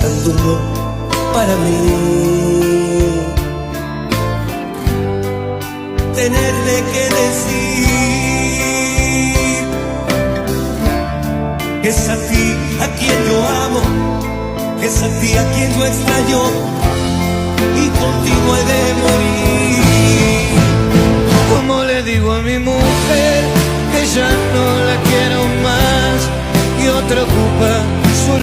tan duro para mí tenerle que decir que es a ti a quien yo amo, que es a ti a quien yo extraño y contigo he de morir. Como le digo a mi mujer que ya no la quiero más y otra ocupa su...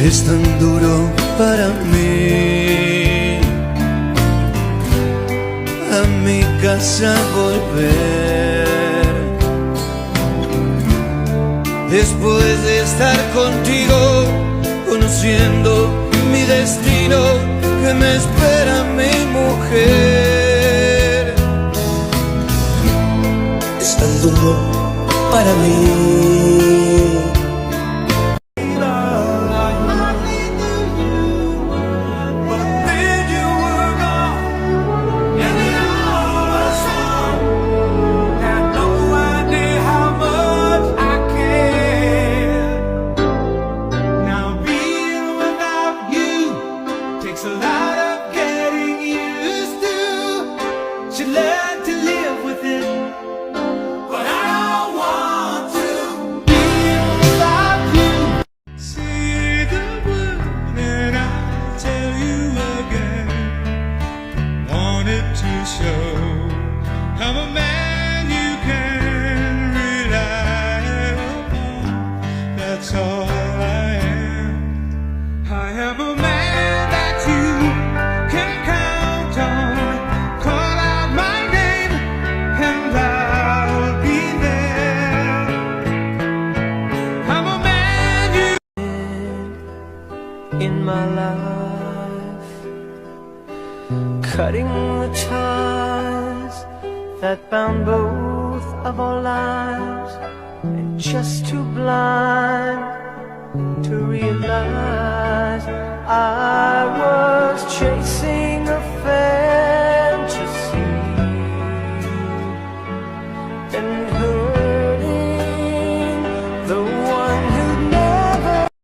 Es tan duro para mí a mi casa volver después de estar contigo, conociendo mi destino, que me espera mi mujer. Es tan duro para mí. Takes a lot of getting used to. Should learn to live with it, but I don't want to be without you. Say the word and I'll tell you again. Wanted to show I'm a man you can rely upon. That's all I am. I am a man in my life, cutting the ties that bound both of our lives, and just too blind to realize I